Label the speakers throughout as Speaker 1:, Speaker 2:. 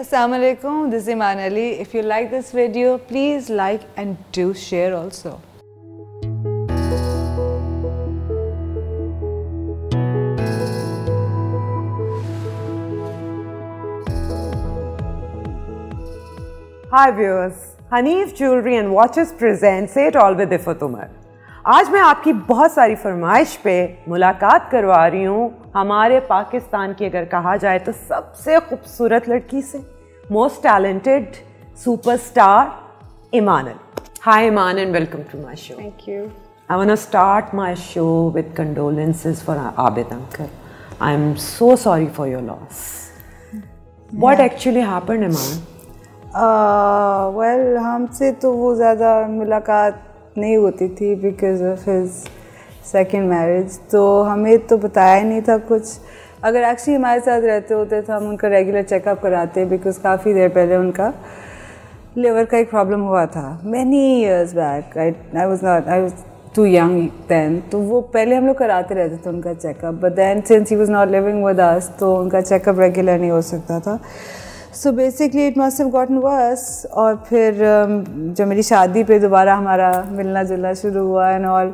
Speaker 1: Assalamu alaikum, this is Iman Ali. If you like this video, please like and do share also.
Speaker 2: Hi viewers, Hanif Jewelry and Watches present Say It All with Ifat Umar. आज मैं आपकी बहुत सारी फरमाइश पे मुलाकात करवा रही हूँ हमारे पाकिस्तान की अगर कहा जाए तो सबसे खूबसूरत लड़की से, most talented superstar Iman Ali. Hi Iman and welcome to my show.
Speaker 1: Thank you.
Speaker 2: I want to start my show with condolences for Abid uncle. I'm so sorry for your loss. What actually happened, Iman?
Speaker 1: Well, हमसे तो वो ज़्यादा मुलाकात नहीं होती थी because of his second marriage. तो हमें तो बताया नहीं था कुछ. अगर एक्चुअली हमारे साथ रहते होते तो हम उनका रेगुलर चेकअप कराते because काफ़ी देर पहले उनका लिवर का एक प्रॉब्लम हुआ था. Many years back. I was too young then. तो वो पहले हम लोग कराते रहते थे उनका checkup. But then since he was not living with us तो उनका चेकअप रेगुलर नहीं हो सकता था. So basically it must have gotten worse. और फिर जब मेरी शादी पे दोबारा हमारा मिलना जुलना शुरू हुआ and all,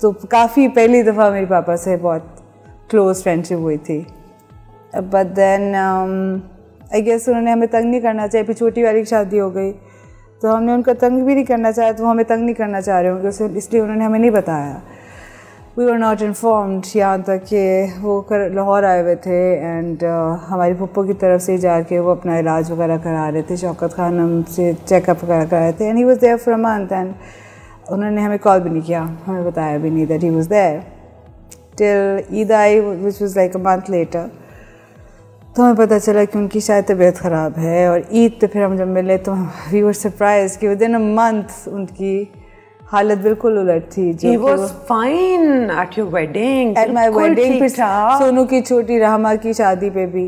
Speaker 1: तो काफ़ी पहली दफ़ा मेरे पापा से बहुत क्लोज फ्रेंडशिप हुई थी. But then I guess उन्होंने हमें तंग नहीं करना चाहिए. फिर छोटी वाली की शादी हो गई तो हमने उनका तंग भी नहीं करना चाहा, तो वो हमें तंग नहीं करना चाह रहे होंगे इसलिए उन्होंने हमें नहीं बताया. We were not informed. यहाँ तक कि वो लाहौर आए हुए थे एंड हमारी पप्पो की तरफ से जाके वो अपना इलाज वगैरह करा रहे थे. शौकत खान हमसे चेकअप वगैरह करा रहे थे and he was there for a month and उन्होंने हमें कॉल भी नहीं किया, हमें बताया भी नहीं that he was there till Eid I which was like a month later. तो हमें पता चला कि उनकी शायद तबीयत ख़राब है और ईद पे फिर हम जब मिले तो वी वर सरप्राइज कि विदिन अ मंथ उनकी हालत बिल्कुल उलट थी.
Speaker 2: He was fine at your wedding.
Speaker 1: At my wedding पे सोनू की छोटी रहमा की शादी पे भी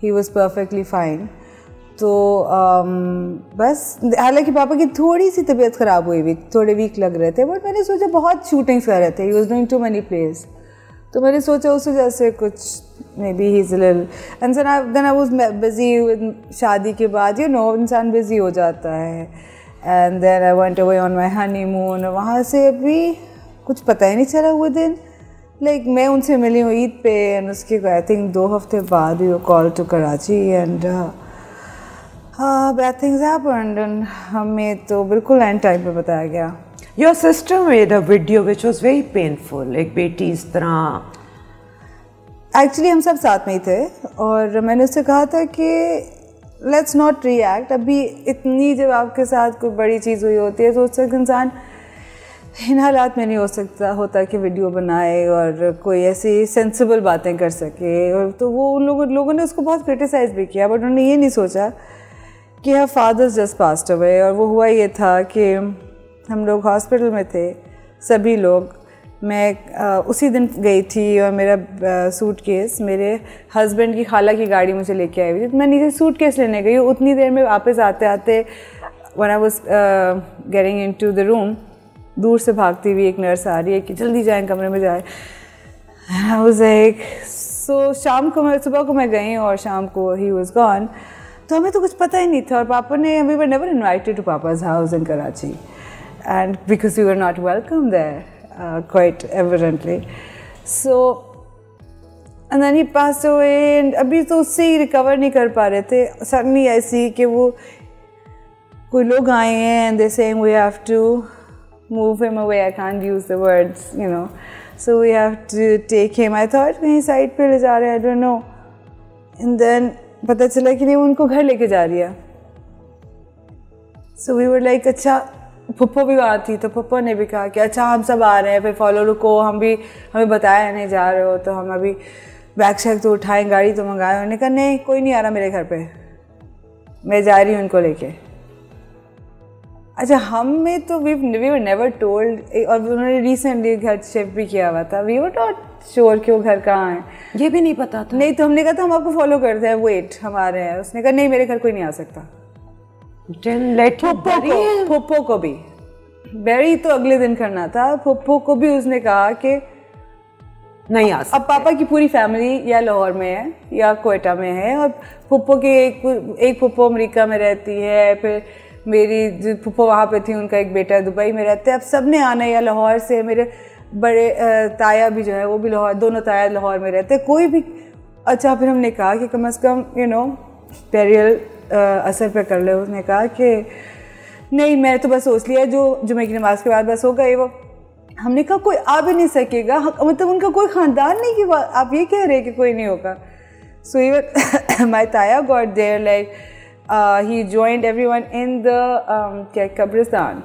Speaker 1: he was perfectly fine. तो बस हालांकि पापा की थोड़ी सी तबीयत ख़राब हुई, थोड़े वीक लग रहे थे. बट मैंने सोचा बहुत शूटिंग्स कर रहे थे. He was doing too many plays. तो मैंने सोचा उस वजह से कुछ maybe he's a little and then I was busy with शादी के बाद इंसान busy हो जाता है. And then I went away on my honeymoon. वहाँ से अभी कुछ पता ही नहीं चला वो दिन. Like मैं उनसे मिली हूँ ईद पे and उसके I think 2 हफ्ते बाद we were called to Karachi and bad things happened and हमें तो बिल्कुल end time पे बताया गया.
Speaker 2: Your sister made a video which was very painful. एक बेटी इस तरह.
Speaker 1: Actually हम सब साथ में ही थे और मैंने उससे कहा था कि लेट्स नॉट रिएक्ट. अभी इतनी जब आपके साथ कोई बड़ी चीज़ हुई होती है तो उस वक्त इंसान इन हालात में नहीं होता कि वीडियो बनाए और कोई ऐसी सेंसिबल बातें कर सके. और तो वो उन लोगों ने उसको बहुत क्रिटिसाइज़ भी किया. बट उन्होंने ये नहीं सोचा कि her father's just passed away. और वो हुआ ये था कि हम लोग हॉस्पिटल में थे सभी लोग. मैं उसी दिन गई थी और मेरा सूटकेस मेरे हस्बैंड की खाला की गाड़ी मुझे लेके आई हुई थी. तो मैं नीचे सूटकेस लेने गई. उतनी देर में वापस आते आते when I was getting into the room दूर से भागती हुई एक नर्स आ रही है कि जल्दी जाएं कमरे में जाए. आई वाज लाइक सो सुबह को मैं गई और शाम को ही वाज गॉन. तो हमें तो कुछ पता ही नहीं था. और पापा ने we were never invited to पापा's house in Karachi and because we were not welcome there quite evidently. So and then he passed away and अभी तो उससे ही रिकवर नहीं कर पा रहे थे. सडनली ऐसी कि वो कोई लोग आए हैं and they're saying we have to move him away. I can't use the words, so we have to take him. I thought कहीं साइड पे ले जा रहे हैं, I don't know. And then पता चला कि नहीं वो उनको घर लेके जा रही है. So we were like अच्छा. पप्पो भी वहाँ थी तो पप्पो ने भी कहा कि अच्छा हम सब आ रहे हैं फिर फॉलो रुको. हमें बताया नहीं जा रहे हो तो हम अभी बैग शैग तो उठाएं गाड़ी तो मंगाए. उन्होंने कहा नहीं कोई नहीं आ रहा मेरे घर पे, मैं जा रही हूँ उनको लेके. अच्छा हमें तो वी वर नेवर टोल्ड. और उन्होंने रिसेंटली घर शिफ्ट भी किया हुआ था. वी वर नॉट श्योर कि वो घर कहाँ है,
Speaker 2: ये भी नहीं पता था.
Speaker 1: नहीं तो हमने कहा था हम आपको फॉलो करते हैं, वेट हम आ रहे हैं. उसने कहा नहीं मेरे घर कोई नहीं आ सकता. फुप्पो को भी बेरी तो अगले दिन करना था. फुप्पो को भी उसने कहा कि
Speaker 2: नहीं आ सकते।
Speaker 1: अब पापा की पूरी फैमिली या लाहौर में है या कोयटा में है, और फुप्पो के एक फुप्पो अमेरिका में रहती है, फिर मेरी जो फुप्पो वहाँ पे थी उनका एक बेटा दुबई में रहता है। अब सब ने आना या लाहौर से, मेरे बड़े ताया भी जो है वो भी लाहौर, दोनों ताया लाहौर में रहते हैं, कोई भी। अच्छा फिर हमने कहा कि कम से कम पेरियल असर पे कर ले। उसने कहा कि नहीं, मैं तो बस सोच लिया जो जुमे की नमाज के बाद बस होगा ये वो। हमने कहा कोई आ भी नहीं सकेगा, मतलब उनका कोई ख़ानदान नहीं कि आप ये कह रहे हैं कि कोई नहीं होगा। सो इवन माय ताया got there, like he joined everyone in the क्या कब्रिस्तान,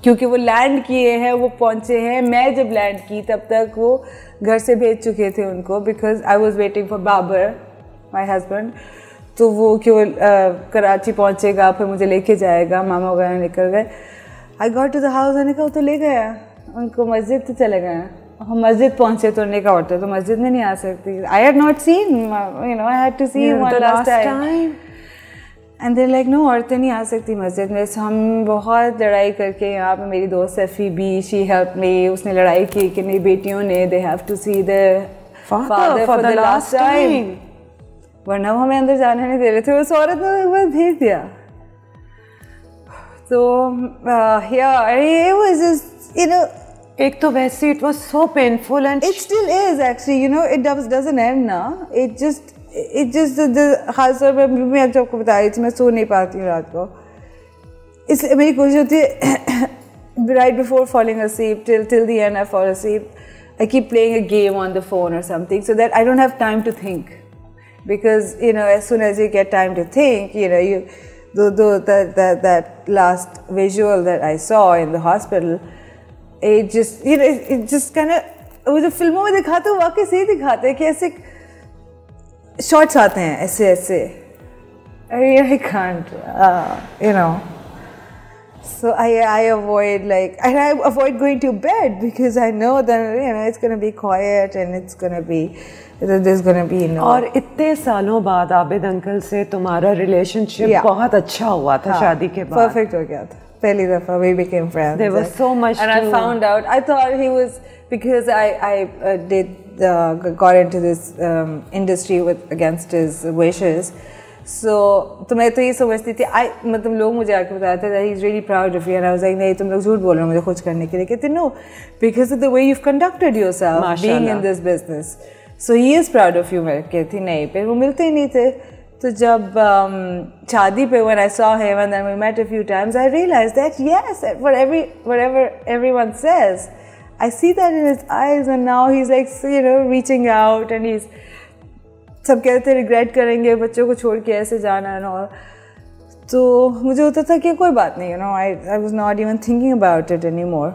Speaker 1: क्योंकि वो लैंड किए हैं, वो पहुँचे हैं। मैं जब लैंड की तब तक वो घर से भेज चुके थे उनको, because I was waiting for Babar my husband. तो वो कि वो कराची पहुँचेगा, फिर मुझे लेके जाएगा, मामा वगैरह निकल गए। I got to the house, आने का वो तो ले गया उनको, मस्जिद तो चले गए। हम मस्जिद पहुँचे तो उन्होंने कहा औरतें तो मस्जिद में नहीं आ सकती। I had not seen, I had to see one last time, and there like no, औरतें नहीं आ सकती मस्जिद में। So, हम बहुत लड़ाई करके, यहाँ पे मेरी दोस्त सफ़ी भी, शी हेल्प मी, उसने लड़ाई की कि नहीं बेटियों ने they have to see the father for the last time, वरना वो हमें अंदर जाने नहीं दे रहे थे। उस औरत ने एक बार भेज दिया। तो it was just,
Speaker 2: एक तो वैसे it was so painful and
Speaker 1: it still is actually, it doesn't end ना, it just खास तौर पर मैं आज आपको बता रही थी, मैं सो नहीं पाती हूँ रात को, इसलिए मेरी कोशिश होती है right before falling asleep till the end I fall asleep, I keep playing a game on the phone or something so that I don't have time to think, because as soon as you get time to think, that last visual that I saw in the hospital, it just kind of, वो जो फिल्मों में दिखाते हैं वाकई सही दिखाते हैं कि ऐसे शॉट्स आते हैं ऐसे ऐसे, I can't, so I avoid and I avoid going to bed because I know that it's gonna be quiet and it's gonna be, there's gonna be
Speaker 2: और इतने सालों बाद आबिद अंकल से तुम्हारा रिलेशनशिप बहुत अच्छा हुआ था शादी के बाद,
Speaker 1: परफेक्ट हो गया था पहली दफा, we became friends.
Speaker 2: There was so much
Speaker 1: and I found out, I thought he was, because I got into this industry against his wishes. So तो मैं तो ये समझती थी, मतलब लोग मुझे आके बताते थे that he's really proud of you, and I was like नहीं तुम लोग झूठ बोल रहे हो मुझे खुश करने के लिए। कहते no, because of the way you've conducted yourself being in this business, so he is proud of you। मैं कहती नहीं, फिर वो मिलते ही नहीं थे। तो जब शादी पे when I saw him and then we met a few times, I realized that yes, whatever everyone says, I see that in his eyes, and now he's like reaching out, and he's सब कहते regret करेंगे बच्चों को छोड़ के ऐसे जाना and all। तो मुझे होता था कि कोई बात नहीं, I was not even thinking about it anymore।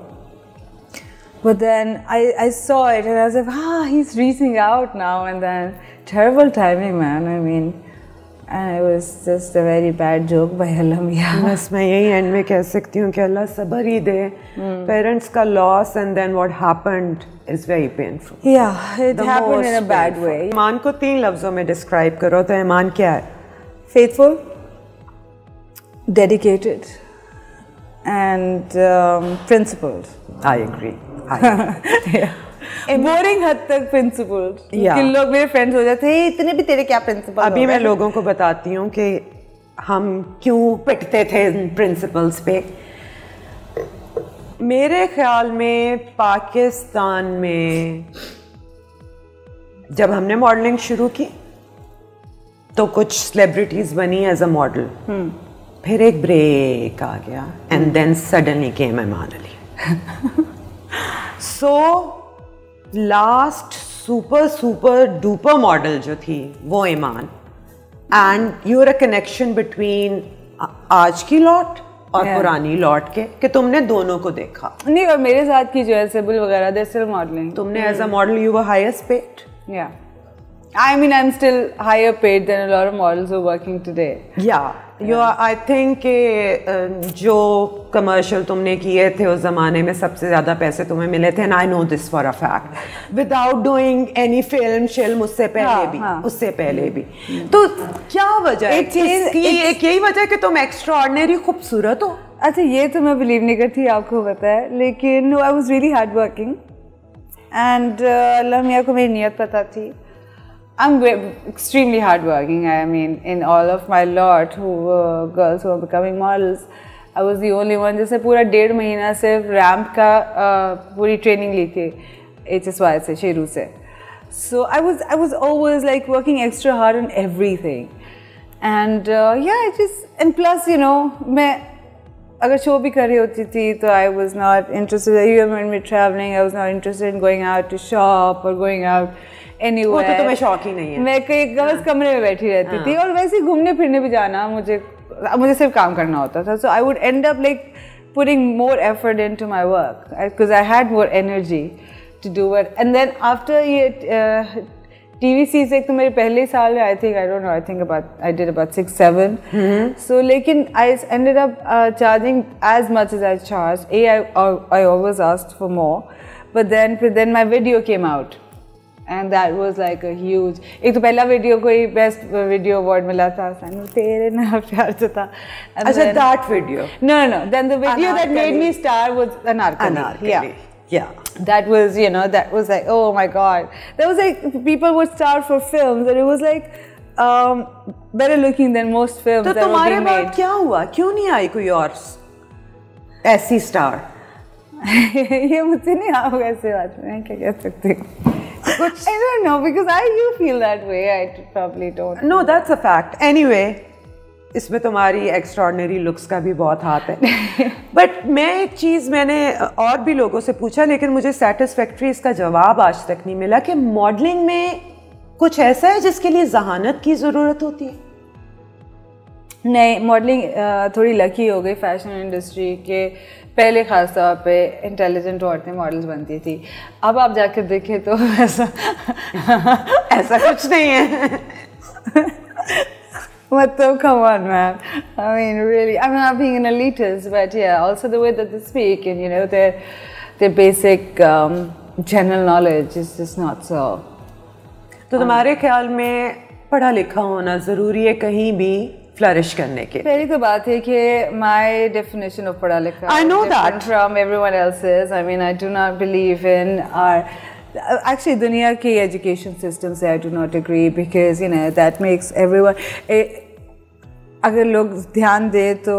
Speaker 1: But then I saw it and I was like, he's reaching out now, and then terrible timing, man, I mean, and it was just a very bad joke by Allah Miya।
Speaker 2: बस मैं यही and में कह सकती हूँ कि अल्लाह सब्र ही दे। पेरेंट्स का loss and then what happened is very painful.
Speaker 1: Yeah, it happened in a bad way।
Speaker 2: Iman को 3 लफ्जों में डिस्क्राइब करो तो ईमान क्या है?
Speaker 1: Faithful, dedicated, and principled।
Speaker 2: I agree।
Speaker 1: Boring हद तक प्रिंसिपल्ड, कि लोग मेरे फ्रेंड्स हो जाते हैं इतने भी तेरे क्या प्रिंसिपल।
Speaker 2: अभी मैं लोगों को बताती हूँ कि हम क्यों पिटते थे प्रिंसिपल्स पे। मेरे ख्याल में पाकिस्तान में जब हमने मॉडलिंग शुरू की तो कुछ सेलिब्रिटीज बनी एज अ मॉडल, फिर एक ब्रेक आ गया and then suddenly came Iman Ali. So last super duper model जो थी वो Iman, and you're a connection between आज की लॉट और पुरानी लॉट के कि तुमने दोनों को देखा।
Speaker 1: नहीं, और मेरे साथ की जो है सिबिल वगैरह, दे स्टिल मॉडलिंग।
Speaker 2: तुमने as a model you were highest paid.
Speaker 1: या I mean, I'm still higher paid than a lot of models who are working today.
Speaker 2: Yeah, you are, I think जो कमर्शियल तुमने किए थे उस ज़माने में सबसे ज़्यादा पैसे तुम्हें मिले थे, and I know this for a fact, without doing any film उससे पहले भी, उससे पहले भी। तो क्या वजह है? एक यही वजह है कि तुम एक्स्ट्राऑर्डिनरी खूबसूरत हो।
Speaker 1: अच्छा, ये तो मैं बिलीव नहीं करती, आपको पता है, लेकिन no, I was really hard working and Allah मियाँ को मेरी नियत पता थी. I'm extremely hardworking. I mean, in all of my lot who were girls who were becoming models, I was the only one जिसने पूरा 1.5 महीना सिर्फ रैम्प का पूरी ट्रेनिंग ली थी HSY से, शेरू से. So I was always like working extra hard on everything, and and plus मैं अगर शो भी कर रही होती थी तो I was not interested even when we're traveling. I was not interested in going out to shop or going out anywhere.
Speaker 2: वो तो तुम्हें शौक ही नहीं है.
Speaker 1: मैं कहीं बस कमरे में बैठी रहती थी और वैसे घूमने फिरने भी जाना मुझे सिर्फ काम करना होता था. So I would end up like putting more effort into my work because I had more energy to do it. And then after ये TVC से तो मेरे पहले साल में I think I did about 6-7. So लेकिन I ended up charging as much as I charged. I always asked for more, but then my video came out. And that was like a huge. एक तो पहला video को ही best video award मिला था सानू तेरे नाल प्यार से था.
Speaker 2: अच्छा, that video.
Speaker 1: No. Then the video that made me star was Anarkali. Yeah. That was that was like, oh my god. That was like people would star for films and it was like better looking than most films that were being made. तो तुम्हारे बाद
Speaker 2: क्या हुआ? क्यों नहीं आई कोई और ऐसी स्टार?
Speaker 1: ये मुझसे नहीं आप ऐसे बात मैं क्या कह सकती हूँ. I don't know because you feel that way. I probably don't.
Speaker 2: No, that's a fact. Anyway, इसमें तुम्हारी extraordinary looks का भी बहुत हाथ है. But मैं एक चीज़ मैंने और भी लोगों से पूछा लेकिन मुझे satisfactory इसका जवाब आज तक नहीं मिला कि मॉडलिंग में कुछ ऐसा है जिसके लिए जहानत की ज़रूरत होती है.
Speaker 1: नहीं, मॉडलिंग थोड़ी लकी हो गई फैशन इंडस्ट्री के. पहले ख़ास तौर पे इंटेलिजेंट औरतें मॉडल्स बनती थी. अब आप जाकर देखें तो ऐसा
Speaker 2: कुछ नहीं है.
Speaker 1: मतलब come on man, I mean really, I'm not being an elitist, but yeah, also the way that they speak and their basic general knowledge is just not so.
Speaker 2: तो तुम्हारे ख्याल में पढ़ा लिखा होना ज़रूरी है कहीं भी फ्लरिश करने के?
Speaker 1: पहली तो बात है कि my definition of पढ़ा लिखा
Speaker 2: I know that
Speaker 1: from everyone else's. I mean, I do not believe in our actually दुनिया की education system से I do not agree because that makes everyone अगर लोग ध्यान दे तो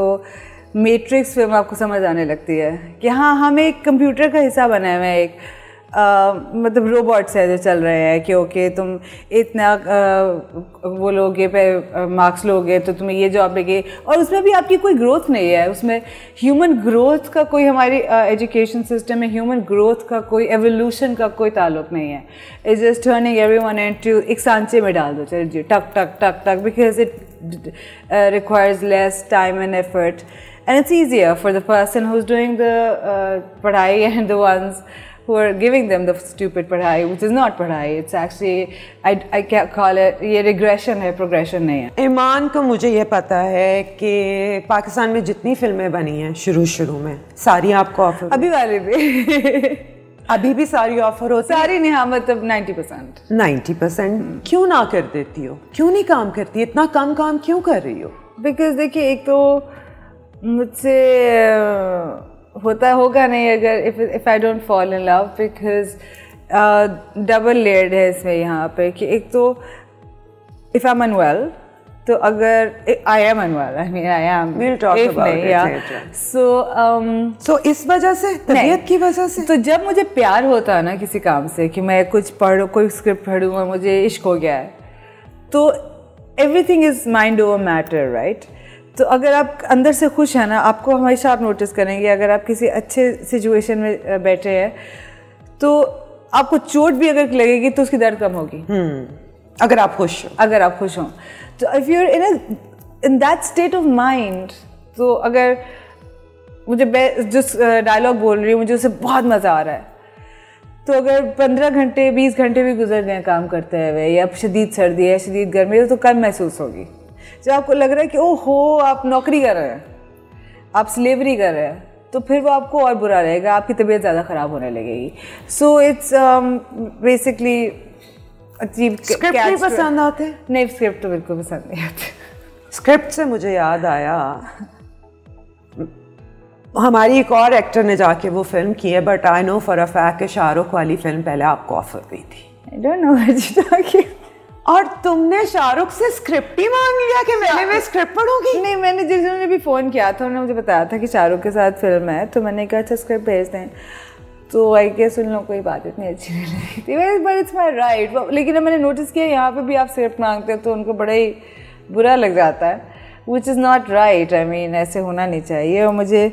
Speaker 1: मैट्रिक्स फिल्म आपको समझ आने लगती है कि हाँ हम एक कंप्यूटर का हिस्सा बने हुए हैं. एक मतलब रोबोट्स है जो चल रहे हैं कि ओके तुम इतना वो लोगे पे मार्क्स लोगे तो तुम्हें ये जॉब लगे और उसमें भी आपकी कोई ग्रोथ नहीं है. उसमें ह्यूमन ग्रोथ का कोई हमारी एजुकेशन सिस्टम में ह्यूमन ग्रोथ का कोई एवोल्यूशन का कोई ताल्लुक नहीं है. It's just turning everyone into एक सांचे में डाल दो चलिए टक टक टक टक because it requires less time and effort and it's easier for the person who is doing the पढ़ाई and the ones who are giving them the stupid पढ़ाई, which is not पढ़ाई. It's actually, I can't call it, ये regression है, progression नहीं है.
Speaker 2: ईमान को मुझे ये पता है कि पाकिस्तान में जितनी फिल्में बनी हैं शुरू में सारी आपको ऑफर
Speaker 1: अभी वाले भी
Speaker 2: अभी भी सारी ऑफर होती
Speaker 1: सारी नहीं, हाँ मतलब
Speaker 2: 90%. क्यों ना कर देती हो? क्यों नहीं काम करती? इतना कम काम क्यों कर रही हो?
Speaker 1: Because देखिए एक तो मुझसे होता होगा नहीं अगर if I don't fall in love because double layered है इसमें यहाँ पे कि एक तो if I'm unwell तो अगर I am unwell, I mean I am.
Speaker 2: We'll talk about it later.
Speaker 1: So
Speaker 2: इस वजह से तबीयत की वजह से
Speaker 1: तो जब मुझे प्यार होता है ना किसी काम से कि मैं कुछ पढ़ूँ कोई स्क्रिप्ट पढ़ूँ और मुझे इश्क हो गया है तो everything is mind over matter, right? तो अगर आप अंदर से खुश हैं ना आपको हमेशा आप नोटिस करेंगे अगर आप किसी अच्छे सिचुएशन में बैठे हैं तो आपको चोट भी अगर लगेगी तो उसकी दर्द कम होगी.
Speaker 2: अगर आप खुश हो
Speaker 1: तो if you are in that state of mind तो अगर मुझे जिस डायलॉग बोल रही हूँ मुझे उससे बहुत मज़ा आ रहा है तो अगर 15 घंटे 20 घंटे भी गुजर गए काम करते हुए या शदीद सर्दी है शदीद गर्मी तो कम महसूस होगी. जब आपको लग रहा है कि ओहो आप नौकरी कर रहे हैं आप स्लेवरी कर रहे हैं तो फिर वो आपको और बुरा रहेगा आपकी तबीयत ज़्यादा ख़राब होने लगेगी. सो इट्स बेसिकली अजीब.
Speaker 2: स्क्रिप्ट नहीं पसंद आते?
Speaker 1: नहीं स्क्रिप्ट तो बिल्कुल पसंद नहीं आते.
Speaker 2: स्क्रिप्ट से मुझे याद आया हमारी एक और एक्टर ने जाके वो फिल्म की है, but I know for a fact कि शाहरुख वाली फिल्म पहले आपको ऑफर दी थी।
Speaker 1: आई don't know what you talking.
Speaker 2: और तुमने शाहरुख से स्क्रिप्ट ही मांग लिया कि मैंने वे स्क्रिप्ट पढ़ूंगी?
Speaker 1: नहीं, मैंने जिन्होंने भी फ़ोन किया था उन्होंने मुझे बताया था कि शाहरुख के साथ फिल्म है, तो मैंने कहा अच्छा स्क्रिप्ट भेज दें। तो आई गेस उन लोगों को ये बात इतनी अच्छी नहीं लगी थी, बट इट्स माई राइट। लेकिन मैंने नोटिस किया यहाँ पे भी आप स्क्रिप्ट मांगते हो तो उनको बड़ा ही बुरा लग जाता है, which is not right. I mean ऐसे होना नहीं चाहिए। और मुझे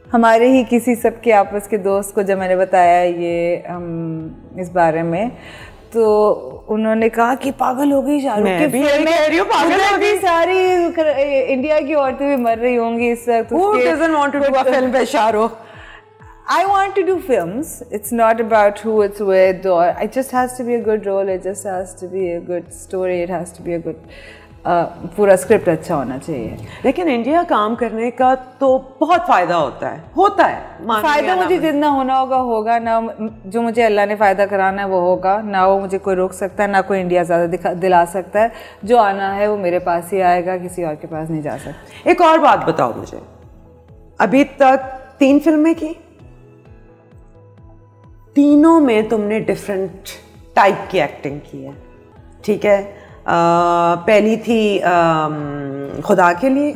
Speaker 1: हमारे ही किसी सबके आपस के दोस्त को जब मैंने बताया ये इस बारे में, तो उन्होंने कहा कि पागल हो गई शाहरुख की फिल्म, पागल हो गई, सारी इंडिया की औरतें भी मर रही होंगी इस वक्त।
Speaker 2: Who doesn't want to do a film with Shahrukh?
Speaker 1: I want to do films. It's not about who it's with, or it just has to be a good role. It just has to be a good story. It has to be a good पूरा script अच्छा होना चाहिए।
Speaker 2: लेकिन India काम करने का तो बहुत फ़ायदा होता है
Speaker 1: फ़ायदा मुझे जितना होना होगा ना, जो मुझे अल्लाह ने फ़ायदा कराना है वो होगा ना, वो मुझे कोई रोक सकता है ना कोई इंडिया ज़्यादा दिला सकता है। जो आना है वो मेरे पास ही आएगा, किसी और के पास नहीं जा सकता।
Speaker 2: एक और बात बताओ मुझे, अभी तक 3 फिल्में की, तीनों में तुमने डिफरेंट टाइप की एक्टिंग की है, ठीक है? पहली थी खुदा के लिए,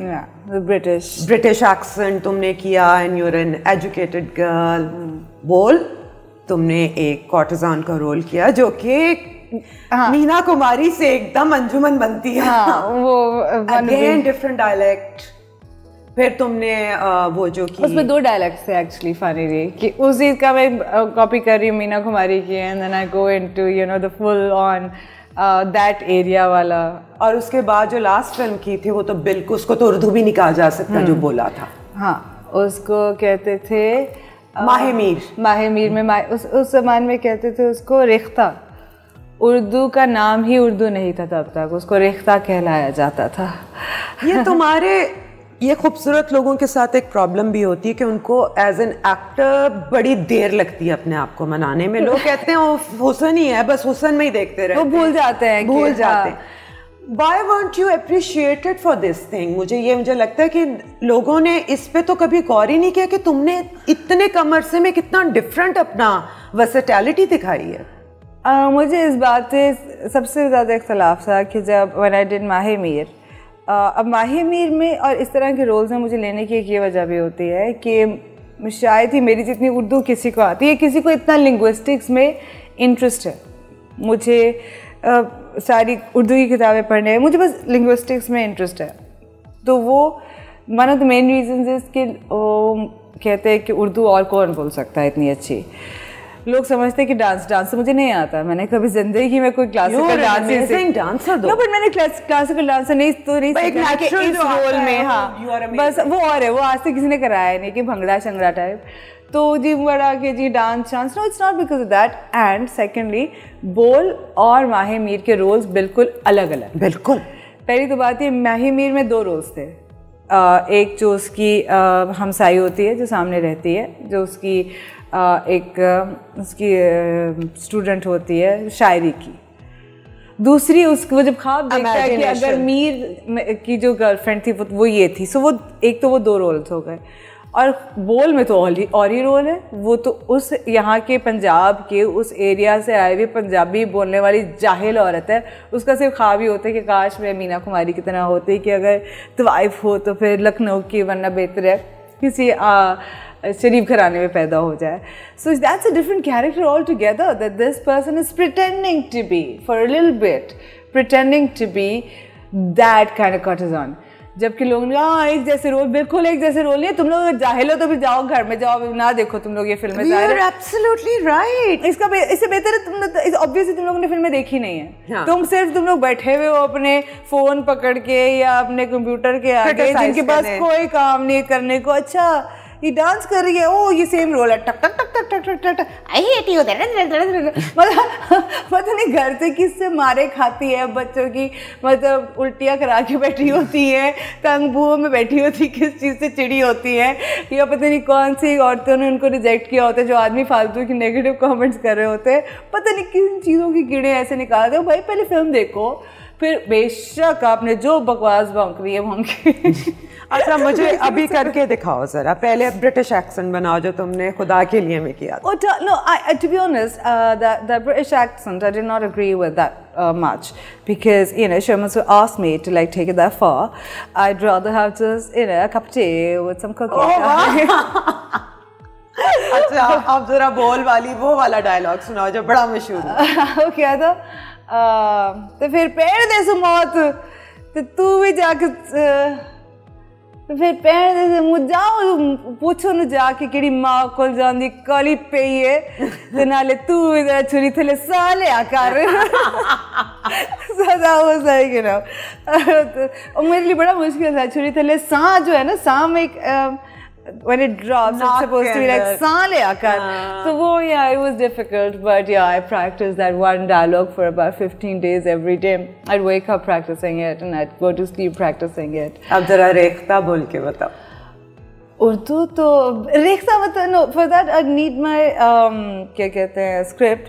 Speaker 2: ब्रिटिश एक्सेंट तुमने किया, and you're an educated girl. बोल तुमने एक कॉर्टिजान का रोल किया जो कि मीना कुमारी से एकदम अंजुमन बनती है।
Speaker 1: वो
Speaker 2: अगेन डिफरेंट डायलेक्ट। फिर तुमने वो जो की
Speaker 1: उसमें 2 डायलेक्ट्स थे एक्चुअली फनी कि उस चीज़ का मैं कॉपी कर रही हूँ मीना कुमारी की, and then I go into you know the full on that area वाला। और
Speaker 2: उसके बाद जो लास्ट फिल्म की थी वो तो बिल्कुल, उसको तो उर्दू भी नहीं कहा जा सकता जो बोला था।
Speaker 1: हाँ, उसको कहते थे
Speaker 2: माहे मीर
Speaker 1: में उस ज़मान में कहते थे उसको रेख्ता। उर्दू का नाम ही उर्दू नहीं था तब तक, उसको रेख्ता कहलाया जाता था।
Speaker 2: ये तुम्हारे ये खूबसूरत लोगों के साथ एक प्रॉब्लम भी होती है कि उनको एज एन एक्टर बड़ी देर लगती है अपने आप को मनाने में। लोग कहते हैं वो हुसन ही है, बस हुसन में ही देखते रहते हैं,
Speaker 1: वो भूल जाते हैं।
Speaker 2: Why weren't you appreciated for this thing? मुझे लगता है कि लोगों ने इस पे तो कभी गौर ही नहीं किया कि तुमने इतने कम अरसे में कितना डिफरेंट अपना वर्सेटैलिटी दिखाई है।
Speaker 1: मुझे इस बात से सबसे ज़्यादा इख्तलाफ था कि जब when I did माहे मीर, अब माहे मीर में और इस तरह के रोल्स में मुझे लेने की एक ये वजह भी होती है कि शायद ही मेरी जितनी उर्दू किसी को आती है, किसी को इतना लिंग्विस्टिक्स में इंटरेस्ट है। मुझे सारी उर्दू की किताबें पढ़ने में, मुझे बस लिंग्विस्टिक्स में इंटरेस्ट है। तो वो one of the main reasons is कि कहते हैं कि उर्दू और कौन बोल सकता है इतनी अच्छी। लोग समझते हैं कि डांस तो मुझे नहीं आता। मैंने कभी जिंदगी में कोई क्लासिकल
Speaker 2: डांसर
Speaker 1: नो, बट मैंने क्लासिकल डांसर नहीं सीखा कि इस रोल में। हाँ, बस वो और है, वो आज तक किसी ने कराया नहीं कि भंगड़ा शंगड़ा टाइप। तो जी बड़ा कि जी dance no, it's not because of that. And secondly बोल और माहे मीर के रोल्स बिल्कुल अलग अलग।
Speaker 2: बिल्कुल।
Speaker 1: पहली तो बात ये, माहे मीर में 2 रोल्स थे। एक जो उसकी हमसाई होती है जो सामने रहती है, जो उसकी उसकी स्टूडेंट होती है शायरी की। दूसरी उसको जब ख्वाब देखता है कि अगर मीर की जो गर्लफ्रेंड थी वो ये थी। सो वो एक तो वो 2 रोल्स हो गए। और बोल में तो और ही रोल है। वो तो उस यहाँ के पंजाब के उस एरिया से आए हुए पंजाबी बोलने वाली जाहिल औरत है। उसका सिर्फ ख्वाब ही होता है कि काश मैं मीना कुमारी की तरह होती, कि अगर तवाइफ हो तो फिर लखनऊ की, वरना बेहतर है किसी शरीफ घराने में पैदा हो जाए। So that's a different character altogether, that this person is pretending to be for a little bit, pretending to be that kind of courtesan. जबकि लोग ने एक जैसे रोल, बिल्कुल एक जैसे रोल नहीं है। तुम लोग जाहिल हो तो भी जाओ घर में जाओ, ना देखो तुम लोग ये फिल्में।
Speaker 2: Absolutely right.
Speaker 1: इससे बेहतर है तुम ऑब्वियसली तुम लोगों ने फिल्में देखी नहीं है। हाँ। तुम लोग बैठे हुए हो अपने फोन पकड़ के या अपने कंप्यूटर के आगे, जिनके पास कोई काम नहीं करने को। अच्छा ये डांस कर रही है, ओ ये सेम रोल है, टक टक टक टक टक टक टक, आई हेट यू, पता नहीं घर से किससे मारे खाती है बच्चों की, मतलब उल्टियाँ करा के बैठी होती है, तंगबुओं में बैठी होती, किस चीज़ से चिड़ी होती है, या पता नहीं कौन सी औरतों ने उनको रिजेक्ट किया होता है, जो आदमी फालतू की नेगेटिव कमेंट्स कर रहे होते हैं, पता नहीं किन चीज़ों की कीड़े ऐसे निकालते हो। भाई पहले फिल्म देखो, फिर बेशक आपने जो बकवास बंक रही है होंगी।
Speaker 2: अच्छा मुझे अभी करके दिखाओ जरा, पहले ब्रिटिश एक्सेंट बनाओ जो तुमने खुदा के लिए में किया।
Speaker 1: Oh, no, to be honest, the British accent, I did not agree with that much because, you know, Sherman's asked me to like take it that far. I'd rather have just, you know, a cup of tea with some cookies.
Speaker 2: अच्छा अब जरा बोल वाली वो वाला dialogue सुनाओ जो बड़ा मशहूर है।
Speaker 1: वो क्या था? तो फिर पेड़ दे सो मौत, तो तू भी जाके तो फिर पेड़ दे मुझ जाओ पूछो न जाके किड़ी माँ को जानी काली पे है तो नाले तू इधर छुरी थले साले आकार। सदा वो सही कि ना, और मेरे लिए बड़ा मुश्किल था। छुरी थले सा जो है ना, सा में एक when it drops it's supposed to be like saale aakar. So wo, yeah, it was difficult, but yeah, I practiced that one dialogue for about 15 days every day. I'd wake up practicing it and I'd go to sleep practicing it.
Speaker 2: अब जरा रेख्ता बोल के बताओ।
Speaker 1: उर्दू तो रेख्ता मतलब no, for that I'd need my क्या कहते हैं script,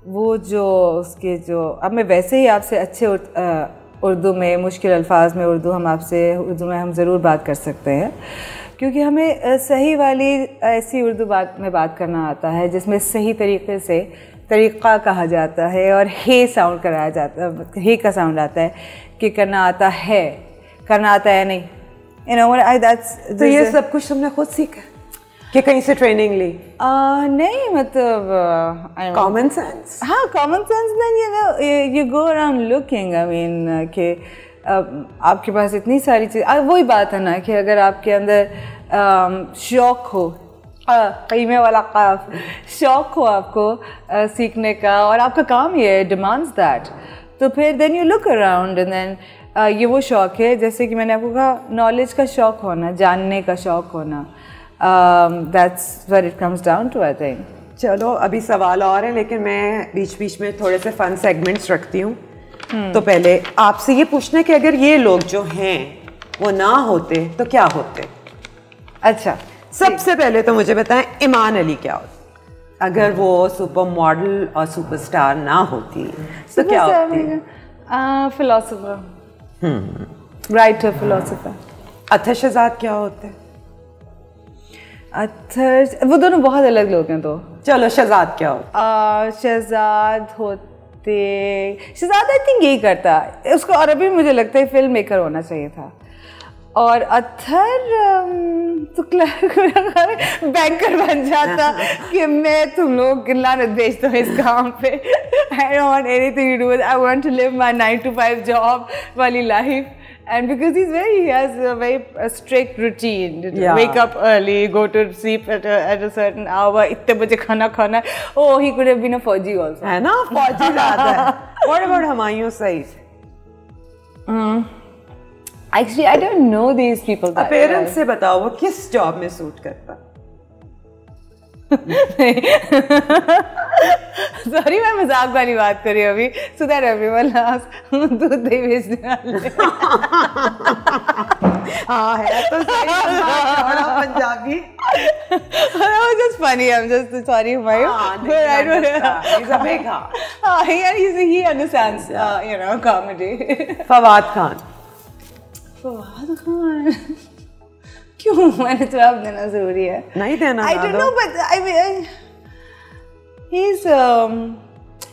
Speaker 1: वो जो उसके जो अब मैं वैसे ही आपसे अच्छे उर्दू में मुश्किल अल्फाज में उर्दू उर्दू में हम ज़रूर बात कर सकते हैं क्योंकि हमें सही वाली ऐसी उर्दू में बात करना आता है जिसमें सही तरीके से तरीक़ा कहा जाता है और हे साउंड कराया जाता है, हे का साउंड आता है कि करना आता है नहीं, you know what, that's
Speaker 2: तो ये सब कुछ तुमने खुद सीखा कि कहीं से ट्रेनिंग ली?
Speaker 1: नहीं मतलब
Speaker 2: कॉमन सेंस।
Speaker 1: हाँ common sense, then you know you go around looking, I mean कि आपके पास इतनी सारी चीज़, वही बात है ना कि अगर आपके अंदर शौक़ हो, क़ीमे वाला क़ाफ़, शौक़ हो आपको सीखने का और आपका काम ये डिमांड्स दैट, तो फिर then you look around and then ये वो शौक़ है जैसे कि मैंने आपको कहा नॉलेज का शौक़ होना, जानने का शौक़ होना, that's where it comes down to I think.
Speaker 2: चलो अभी सवाल और है लेकिन मैं बीच बीच में थोड़े से फन सेगमेंट्स रखती हूँ। तो पहले आपसे ये पूछना है कि अगर ये लोग जो हैं वो ना होते तो क्या होते?
Speaker 1: अच्छा
Speaker 2: सबसे पहले तो मुझे बताएं ईमान अली क्या होती अगर वो सुपर मॉडल और सुपरस्टार ना होती तो क्या होती?
Speaker 1: Philosopher, writer, philosopher.
Speaker 2: Athar Shahzad क्या होते?
Speaker 1: अथर वो दोनों बहुत अलग लोग हैं। तो
Speaker 2: चलो शहजाद क्या होता?
Speaker 1: शहजाद होते, शहजाद आई थिंक यही करता उसको, और अभी मुझे लगता है फिल्म मेकर होना चाहिए था। और अथर तो बैंकर बन जाता कि मैं तुम लोग की लानत भेजता हूँ इस काम पे। I don't want anything to do with, I want to live my 9 to 5 job वाली life. And because he has a very strict routine. Yeah. Wake up early, go to sleep at a certain hour. इतने बजे खाना. Oh, he could have been a फौजी also.
Speaker 2: है ना, फौजी ज़्यादा है. What about Humayun Saeed?
Speaker 1: Actually, I don't know these people.
Speaker 2: Appearance से बताओ वो किस जॉब में सूट करता?
Speaker 1: सॉरी मैं मजाक वाली बात कर रही हूँ अभी, so that everyone laughs. दूध दही बेचने वाले।
Speaker 2: हाँ है तो सही, बड़ा Punjabi.
Speaker 1: That was just funny. I'm just sorry, Humayun. But I don't know.
Speaker 2: He's a big guy.
Speaker 1: He understands, you know, comedy.
Speaker 2: Fawad Khan.
Speaker 1: Fawad Khan क्यों मैंने जवाब देना जरूरी है?
Speaker 2: नहीं देना।
Speaker 1: I don't know, but I mean, he's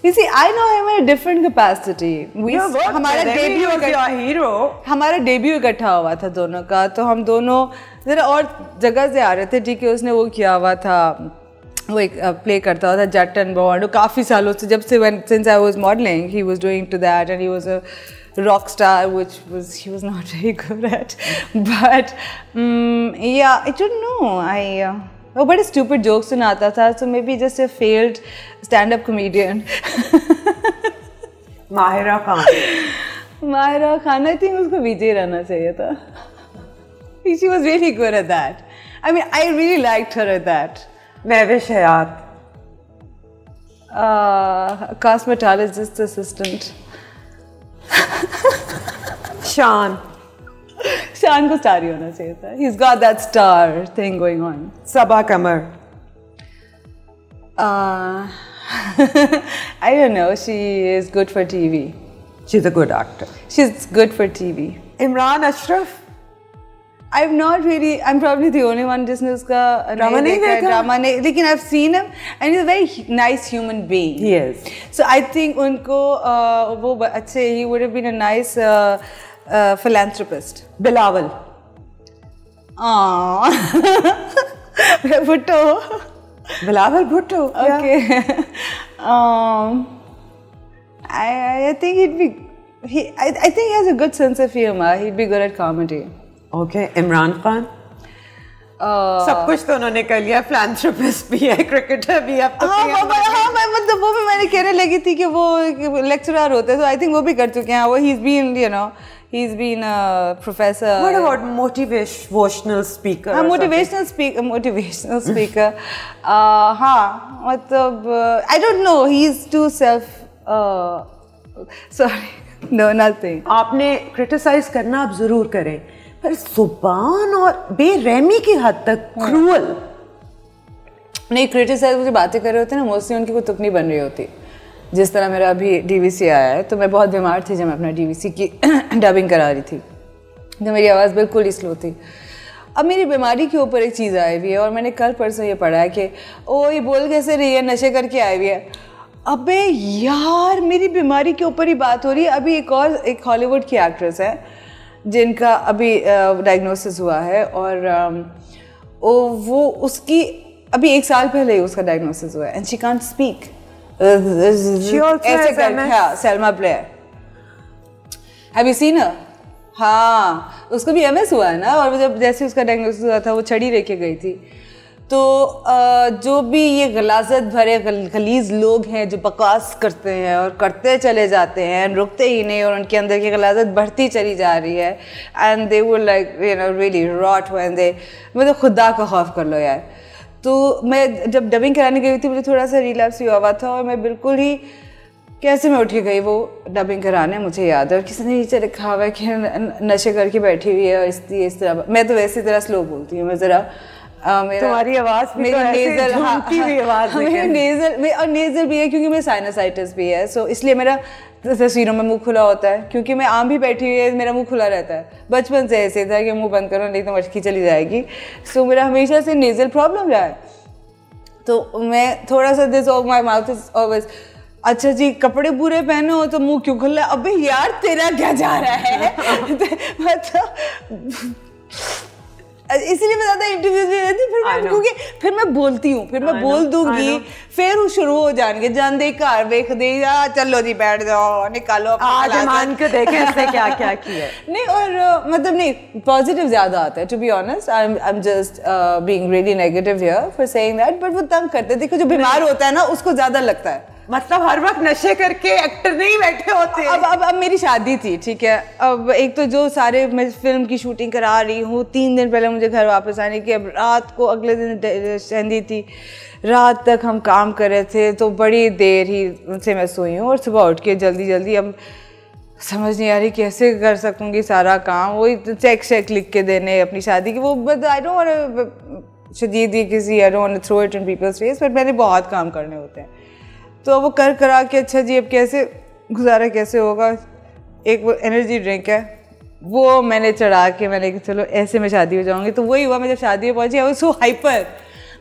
Speaker 1: you see, I know him in a different capacity. हमारा debut इकट्ठा हुआ था दोनों का, तो हम दोनों जरा और जगह से आ रहे थे। ठीक है, उसने वो किया हुआ था, वो एक प्ले करता हुआ था जट एंड बॉन्ड, काफ़ी सालों से, जब से since I was modeling, he was doing to that, and he was a rock star, which he was not very good at. But yeah, I don't know. वो बड़े stupid jokes सुनाता था, so maybe just a failed stand-up comedian.
Speaker 2: Mahira Khan.
Speaker 1: Mahira Khan, I think उसको विजय रहना चाहिए था. She was really good at that. I mean, I really liked her at that.
Speaker 2: Mahwish Hayat.
Speaker 1: Cosmetologist assistant.
Speaker 2: शान
Speaker 1: को स्टार ही होना चाहिए था. He's got that star thing going on.
Speaker 2: Saba Qamar.
Speaker 1: I don't know. She is good for TV.
Speaker 2: She's a good actor.
Speaker 1: She's good for TV.
Speaker 2: Imran Ashraf.
Speaker 1: I'm not really. I'm probably the only one जिसने उसका
Speaker 2: drama नहीं देखा.
Speaker 1: Drama नहीं, लेकिन I've seen him and he's a very nice human being.
Speaker 2: He is.
Speaker 1: So I think उनको वो अच्छे, he would have been a nice philanthropist.
Speaker 2: Bilawal.
Speaker 1: Bhutto.
Speaker 2: Bilawal Bhutto.
Speaker 1: Okay. I think he'd be. I think he has a good sense of humor. He'd be good at comedy.
Speaker 2: Okay. Imran Khan. सब कुछ तो उन्होंने कर लिया. philanthropist भी है, cricketer भी है.
Speaker 1: हाँ मतलब वो भी मैंने कहने लगी थी कि वो लेक्चरर होते हैं, तो आई थिंक वो भी कर चुके हैं. वो he's been a professor.
Speaker 2: What about motivational speaker?
Speaker 1: Motivational speaker. हाँ मतलब I don't know. He's too sorry. No, nothing.
Speaker 2: आपने criticize करना आप जरूर करें, पर जुबान और बेरहमी की हद तक क्रूअल
Speaker 1: नहीं. क्रिटिसाइज मुझे बातें कर रहे होते हैं ना, मोस्टली उनकी कोई तुक नहीं बन रही होती. जिस तरह मेरा अभी डीवीसी आया है, तो मैं बहुत बीमार थी जब मैं अपना डीवीसी की डबिंग करा रही थी, तो मेरी आवाज़ बिल्कुल ही स्लो थी. अब मेरी बीमारी के ऊपर एक चीज़ आई हुई है, और मैंने कल परसों ये पढ़ा है कि ओ ये बोल कैसे रही है, नशे करके आई हुई है. अबे यार, मेरी बीमारी के ऊपर ही बात हो रही है. अभी एक हॉलीवुड की एक्ट्रेस है जिनका अभी डायग्नोसिस हुआ है, और वो उसकी अभी 1 साल पहले ही उसका डायग्नोसिस हुआ है, and she can't speak. Selma player, have you seen हर? हाँ, उसको भी एमएस हुआ है ना, और जब जैसे उसका डायग्नोसिस हुआ था वो छड़ी लेके गई थी. तो जो भी ये गलाजत भरे गलीज लोग हैं जो बकवास करते हैं और करते चले जाते हैं, रुकते ही नहीं, और उनके अंदर की गलाजत बढ़ती चली जा रही है, and they would like really rot when they, मतलब खुदा का खौफ कर लो यार. तो मैं जब डबिंग कराने गई थी, मुझे थोड़ा सा रिलैप्स हुआ था, और मैं बिल्कुल ही कैसे मैं उठ के गई वो डबिंग कराने. मुझे याद है, और किसी ने नीचे लिखा हुआ है कि नशे करके बैठी हुई है, और इस तरह. मैं तो वैसी तरह स्लो बोलती हूँ, मैं ज़रा
Speaker 2: तुम्हारी आवाज भी तो ऐसे झूमती हुई आवाज है.
Speaker 1: नेजल भी है क्योंकि मेरे साइनसाइटिस भी है, सो इसलिए मेरा तस्वीरों में मुंह खुला होता है, क्योंकि मैं आम भी बैठी हुई है, मेरा मुंह खुला रहता है. बचपन से ऐसे था कि मुंह बंद करो नहीं तो मटकी चली जाएगी. सो मेरा हमेशा से नेजल प्रॉब्लम रहा है. तो मैं थोड़ा सा this of my mouth is always, अच्छा जी कपड़े पूरे पहने हो तो मुंह क्यों खुला है? अबे यार तेरा क्या जा रहा है? मतलब इसीलिए मैं ज़्यादा इंटरव्यूज नहीं रहती, क्योंकि फिर मैं बोलती हूँ, फिर मैं बोल दूंगी, फिर वो शुरू हो जाएंगे, जान दे घर वेख दे, चलो जी बैठ जाओ, निकालो
Speaker 2: आज मान के देखें इसने क्या क्या किया.
Speaker 1: नहीं, और मतलब नहीं, पॉजिटिव ज़्यादा आता है. To be honest, I am just being really negative here for saying that, but वो तंग करते. देखो जो बीमार होता है ना, उसको ज़्यादा लगता है.
Speaker 2: मतलब हर वक्त नशे करके एक्टर नहीं बैठे होते.
Speaker 1: अब मेरी शादी थी, ठीक है. अब एक तो जो सारे मैं फिल्म की शूटिंग करा रही हूँ, 3 दिन पहले मुझे घर वापस आने की. अब रात को अगले दिन शहदी थी, रात तक हम काम कर रहे थे, तो बड़ी देर ही उनसे मैं सोई हूँ, और सुबह उठ के जल्दी अब समझ नहीं आ रही कैसे कर सकूँगी सारा काम. वही चेक लिख के देने अपनी शादी की, वो बट आई डोंट वांट शदीद किसी, I don't want throw it in people's face, but मैंने बहुत काम करने होते हैं. तो वो करा के अच्छा जी अब कैसे गुजारा कैसे होगा. एक वो एनर्जी ड्रिंक है, वो मैंने चढ़ा के मैंने कि चलो ऐसे मैं शादी हो जाऊंगी. तो वही हुआ, मैं जब शादी में पहुंची, आई वाज सो हाइपर,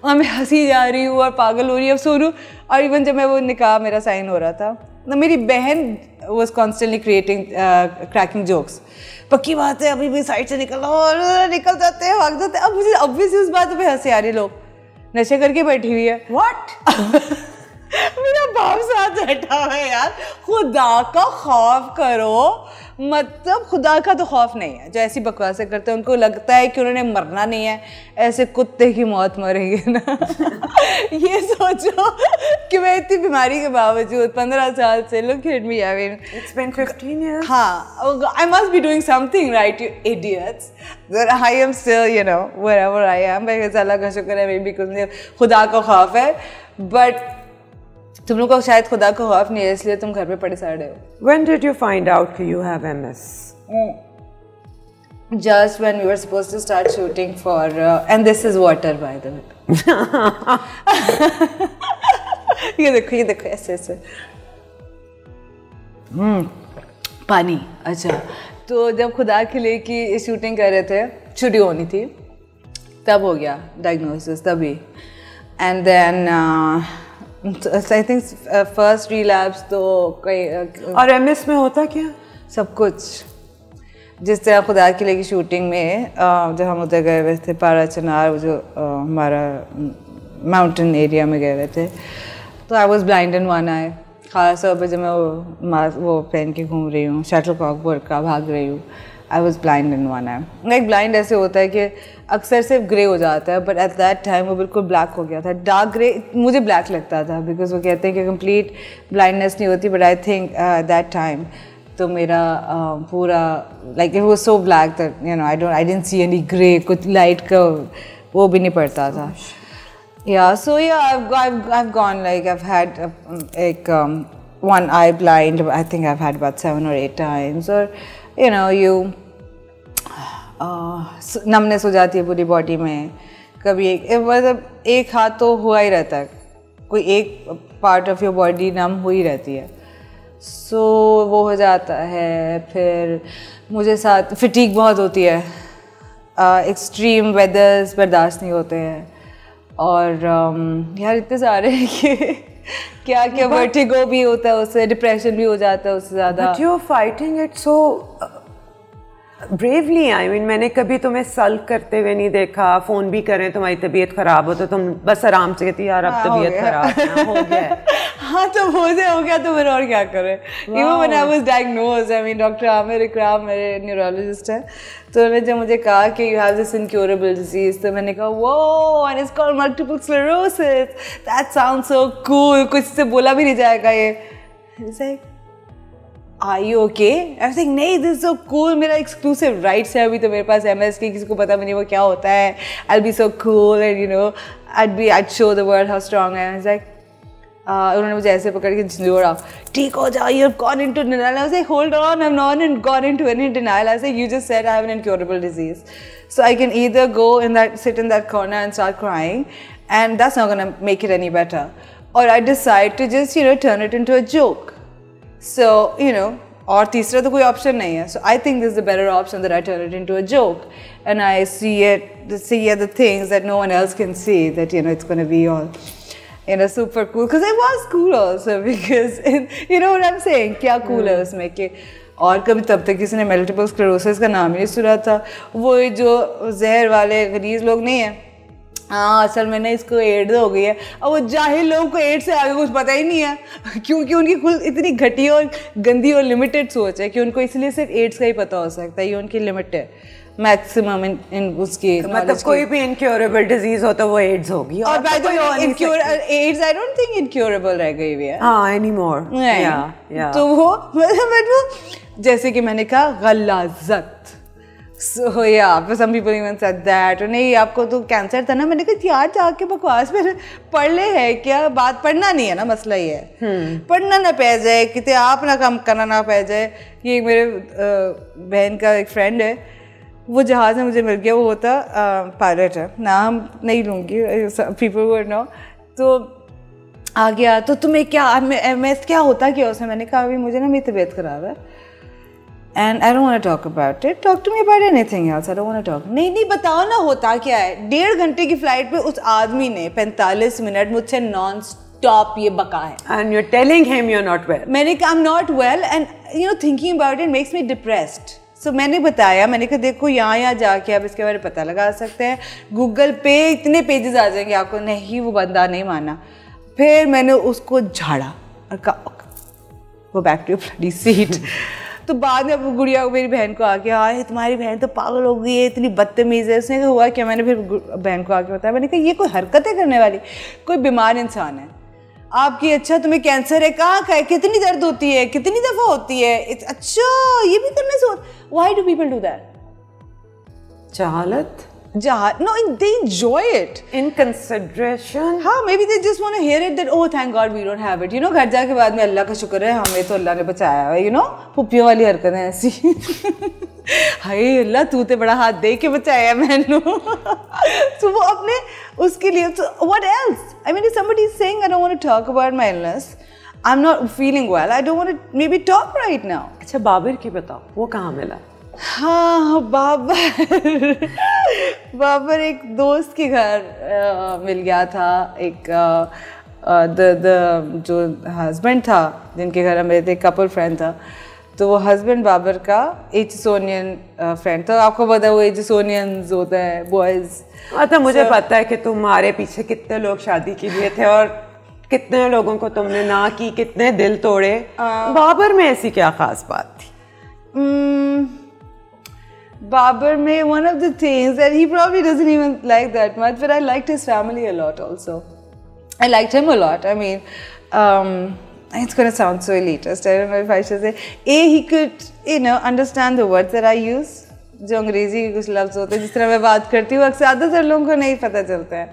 Speaker 1: वहाँ मैं हंसी जा रही हूँ और पागल हो रही हूँ, अब सो रही हूँ. और इवन जब मैं वो निकाह मेरा साइन हो रहा था, तो मेरी बहन वाज कॉन्स्टेंटली क्रैकिंग जोक्स. पक्की बात है, अभी भी साइड से निकल जाते हैं, भाग जाते हैं. अब मुझे ऑब्वियसली उस बात पे हंसी आ रही, लोग नशे करके बैठी हुई है. व्हाट मेरा बाप साथ बैठा है यार. खुदा का खौफ करो, मतलब खुदा का तो खौफ नहीं है. जो ऐसी बकवासें करते हैं, उनको लगता है कि उन्होंने मरना नहीं है, ऐसे कुत्ते की मौत मरेंगे ना. ये सोचो कि मैं इतनी बीमारी के बावजूद 15 साल से, look at me, I mean
Speaker 2: it's been 15 years.
Speaker 1: हाँ, I must be doing something right, you idiots. That I am still, wherever I am. because अल्लाह का शुक्र है, maybe कुछ खुदा का खौफ है, but तुम लोग को शायद खुदा का खौफ नहीं है, इसलिए तुम घर पे पड़े सड़े हो.
Speaker 2: When did you find out that you have MS?
Speaker 1: Just when we were supposed to start shooting for, and this is water by the way. ये देखो ऐसे. पानी, अच्छा। तो जब खुदा के लिए की शूटिंग कर रहे थे, छुट्टी होनी थी, तब हो गया डायग्नोसिस तभी। And then I think first relapse तो कई
Speaker 2: और MS में होता क्या?
Speaker 1: सब कुछ। जिस तरह खुदा के लिए की शूटिंग में जब हम उधर गए हुए थे पारा चनार, वो जो हमारा माउंटेन एरिया में गए हुए थे, तो I was blind in one eye. खास तौर पर जब मैं वो पहन के घूम रही हूँ, शटलकॉक बुर्का भाग रही हूँ, आई was blind in one I. Like blind ऐसे होता है कि अक्सर सिर्फ ग्रे हो जाता है, बट एट दैट टाइम वो बिल्कुल ब्लैक हो गया था। डार्क ग्रे मुझे ब्लैक लगता था, बिकॉज वो कहते हैं कि कंप्लीट ब्लाइंडनेस नहीं होती, but I think that time तो मेरा पूरा like it was so black that you know I didn't see any grey, कुछ लाइट का वो भी नहीं पड़ता था। Yeah, so yeah, I've gone like I've had like one eye blind. I think I've had about 7 or 8 times. Or you know, numbness हो जाती है पूरी बॉडी में। कभी मतलब एक हाथ तो हुआ ही रहता है, कोई एक पार्ट ऑफ योर बॉडी नम हुई रहती है, सो वो हो जाता है। फिर मुझे साथ फिटीक बहुत होती है, एक्सट्रीम वेदर्स बर्दाश्त नहीं होते हैं, और यार इतने सारे हैं कि क्या क्या वर्टिगो भी होता है उससे, डिप्रेशन भी हो जाता है उससे ज़्यादा।
Speaker 2: But you're fighting it so bravely. I mean, मैंने कभी तुम्हें सल्क करते हुए नहीं देखा। फ़ोन भी करें तुम्हारी तबीयत ख़राब हो तो तुम बस आराम से कहती यार अब तबीयत ख़राब हो गया।
Speaker 1: हाँ तो हो गया तो फिर और क्या करें। Even when I was diagnosed, I mean doctor Aamir इकराम मेरे न्यूरोलॉजिस्ट हैं, तो उन्होंने जब मुझे कहा कि you have this incurable disease, तो मैंने कहा वो and it's called multiple sclerosis, that sounds so cool, कुछ से बोला भी नहीं जाएगा ये। It's like, are you okay? I was like, नहीं, this is so cool, मेरा exclusive rights है अभी तो मेरे पास MS की, किसी को पता भी नहीं वो क्या होता है, I'll be so cool and you know I'd show the world how strong I am. I was like, उन्होंने मुझे ऐसे पकड़ के झिझोड़ा, ठीक हो जाओ, you've gone into denial. I was like, hold on, I'm not gone into any denial. I was like, you just said I have an incurable disease, so I can either go sit in that corner and start crying, and that's not gonna make it any better, or I decide to just turn it into a joke. So और तीसरा तो कोई option नहीं है. So I think this is the better option, that I turn it into a joke and I see the things that no one else can see, that it's going to be all super cool, because it was cool also, because you know what I'm saying, क्या cool है उसमें कि. और कभी तब तक किसी ने मल्टीपल स्क्लेरोसिस का नाम ही नहीं सुना था. वो जो जहर वाले गरीब लोग नहीं है, हाँ असल में ना इसको एड्स हो गई है. और वो जाहिल लोगों को एड्स से आगे कुछ पता ही नहीं है, क्योंकि उनकी कुल इतनी घटिया और गंदी और लिमिटेड सोच है कि उनको इसलिए सिर्फ एड्स का ही पता हो सकता है. ये उनकी लिमिट है मैक्सिमम इन उसकी.
Speaker 2: मतलब कोई भी इनक्योरेबल डिजीज हो तो वो एड्स होगी.
Speaker 1: और by the way AIDS I don't think incurable रह गई हुई है
Speaker 2: हाँ एनीमोर.
Speaker 1: तो वो मतलब जैसे कि मैंने कहा गलाजत. So yeah, for some people even said that. नहीं आपको तो कैंसर था ना. मैंने कहा यार जाके बकवास में पढ़ ले है क्या, बात पढ़ना नहीं है ना, मसला ही है. पढ़ना ना पै जाए, कितने आप ना काम करना ना पै जाए. ये मेरे बहन का एक फ्रेंड है, वो जहाज़ में मुझे मिल गया. वो होता पायलट है, नाम नहीं लूँगी, पीपल वुड नो. तो आ गया तो तुम्हें क्या MS क्या होता क्या उसमें. मैंने कहा अभी मुझे ना मेरी तबीयत ख़राब है and I don't want to talk about it. Talk to me about anything else. I don't want to talk. नहीं बताओ ना होता क्या है. 1.5 घंटे की फ्लाइट पे उस आदमी ने 45 मिनट मुझसे नॉन स्टॉप ये बका है.
Speaker 2: And you're telling him you're not well.
Speaker 1: मैंने कहा I'm not well, and thinking about it makes me depressed. So मैंने बताया, मैंने कहा देखो यहाँ जाके आप इसके बारे में पता लगा सकते हैं. गूगल पे इतने पेजेस आ जाएंगे आपको. नहीं, वो बंदा नहीं माना. फिर मैंने उसको झाड़ा और कहा go back to your bloody seat. तो बाद में अब गुड़िया मेरी बहन को आके, हाँ तुम्हारी बहन तो पागल हो गई है, इतनी बदतमीज़ है. उसने कहा हुआ क्या. मैंने फिर बहन को आके बताया. मैंने कहा ये कोई हरकतें करने वाली, कोई बीमार इंसान है आपकी. अच्छा तुम्हें कैंसर है, कहाँ का है, कितनी दर्द होती है, कितनी दफ़ा होती है. अच्छा ये भी करने से. Why do people do that.
Speaker 2: जहालत.
Speaker 1: No, they enjoy it.
Speaker 2: In consideration.
Speaker 1: हाँ, maybe they just want to hear it that oh thank God we don't have it. घर जाके बाद में अल्लाह का शुक्र है हमें तो अल्लाह ने बचाया है. पुप्पियों वाली हरकतें ऐसी. हाय अल्लाह तू तो बड़ा हाथ दे के बचाया मैंने. So वो अपने उसके लिए. So what else? I mean if somebody is saying I don't want to talk about my illness, I'm not feeling well. I don't want to maybe talk right now.
Speaker 2: अच्छा बाबर की बताओ, वो कहाँ मिला?
Speaker 1: हाँ बाबर बाबर एक दोस्त के घर मिल गया था. एक जो हस्बैंड था जिनके घर हम रहते, कपल फ्रेंड था, तो वो हस्बैंड बाबर का एजिसोनियन फ्रेंड था. आपको पता है वो एजिसोनियंस होता है बॉयज़.
Speaker 2: अच्छा मुझे पता है कि तुम्हारे पीछे कितने लोग शादी के लिए थे और कितने लोगों को तुमने ना की, कितने दिल तोड़े. बाबर में ऐसी क्या खास बात थी?
Speaker 1: Babar mein, one of the things that he probably doesn't even like that much, but I liked his family a lot also. I liked him a lot. I mean, it's going to sound so elitist. I don't know if I should say. He could, understand the words that I use. जो अंग्रेजी के कुछ लफ्ज़ होते हैं जिस तरह मैं बात करती हूँ, अक्सर ज़्यादातर लोगों को नहीं पता चलता है.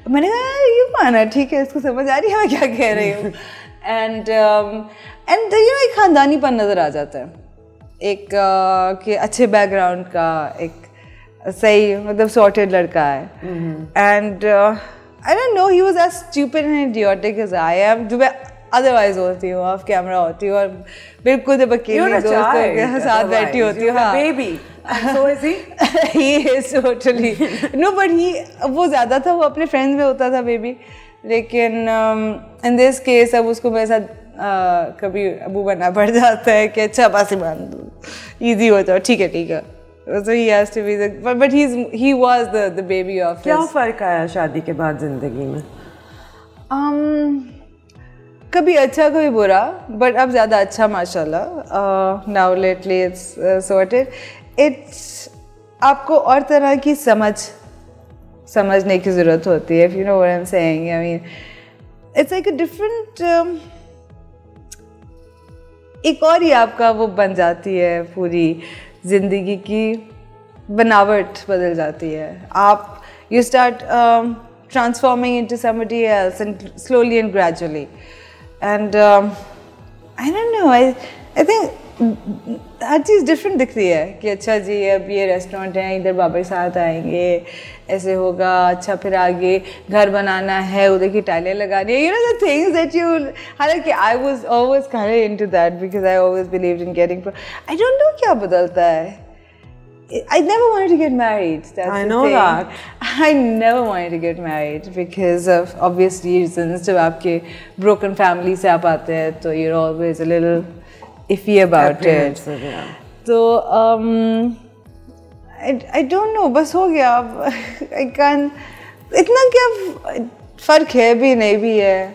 Speaker 1: मैंने कहा ये माना ठीक है, इसको समझ आ रही है मैं क्या कह रही हूँ. एंड एक ख़ानदानीपन नज़र आ जाता है, एक कि अच्छे बैकग्राउंड का, एक सही मतलब सॉर्टेड लड़का है. And I don't know, he was as stupid and idiotic as I am, जो मैं अदरवाइज होती हूँ, ऑफ कैमरा होती हूँ और बिल्कुल जब अकेली दोस्तों के साथ बैठी होती हूँ. हाँ baby.
Speaker 2: So is he?
Speaker 1: He is totally. No, but वो ज़्यादा था, वो अपने फ्रेंड्स में होता था बेबी. लेकिन in this case अब उसको मेरे साथ कभी अबू बनना पड़ जाता है कि अच्छा बासी मान दो, ईजी हो जाओ, ठीक है. So he has to be but he was the baby of.
Speaker 2: क्या फ़र्क आया शादी के बाद ज़िंदगी में?
Speaker 1: कभी अच्छा कभी बुरा, बट अब ज़्यादा अच्छा माशाल्लाह. Now lately it's sorted. It's आपको और तरह की समझने की ज़रूरत होती है. If you know what I'm saying, I mean, it's like a different. एक और ही आपका वो बन जाती है, पूरी ज़िंदगी की बनावट बदल जाती है. आप you start transforming into somebody else and slowly and gradually. And I don't know, I think her cheese different दिख रही है कि अच्छा जी अब ये रेस्टोरेंट है, इधर बाबा के साथ आएंगे, ऐसे होगा, अच्छा फिर आगे घर बनाना है, उधर की टाइलें लगानी है, the things that you. हालांकि I was always kind of into that because I always believed in getting. I don't know क्या बदलता है. I never wanted to get married. That's
Speaker 2: I know that.
Speaker 1: I never wanted to get married because of obvious reasons. जब आपके broken family से आप आते हैं तो you're always a little iffy about it.
Speaker 2: Yeah.
Speaker 1: So I don't know, बस हो गया. I can't. इतना क्या फर्क है भी नहीं भी है.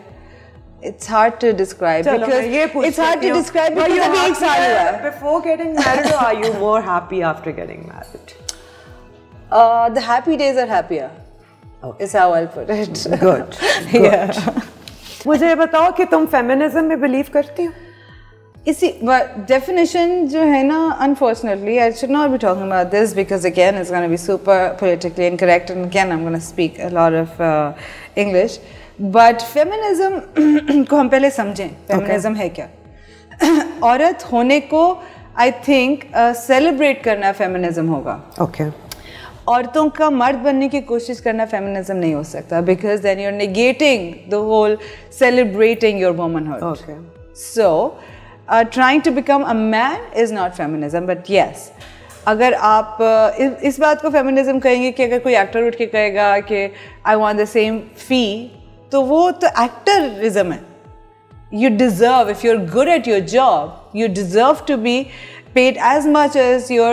Speaker 1: It's hard to describe because it's hard to describe because अभी एक साल हुआ है.
Speaker 2: Before getting married, or are you more happy after getting married?
Speaker 1: The happy days are happier. Okay. Is how I'll put it.
Speaker 2: Good.
Speaker 1: Yeah.
Speaker 2: मुझे बताओ कि तुम feminism में बिलीव करती हो?
Speaker 1: इसी definition जो है ना, unfortunately I should not be talking about this because again it's going to be super politically incorrect and again I'm going to speak a lot of English. But feminism को हम पहले समझें. Feminism है क्या? औरत होने को I think celebrate करना feminism होगा.
Speaker 2: Okay.
Speaker 1: औरतों का मर्द बनने की कोशिश करना feminism नहीं हो सकता because then you're negating the whole celebrating your womanhood.
Speaker 2: Okay.
Speaker 1: So trying to become a man is not feminism, but yes. अगर आप इस बात को feminism कहेंगे कि अगर कोई एक्टर उठ के कहेगा कि I want the same fee, तो वो तो actorism है. You deserve, if you're good at your job, you deserve to be paid as much as your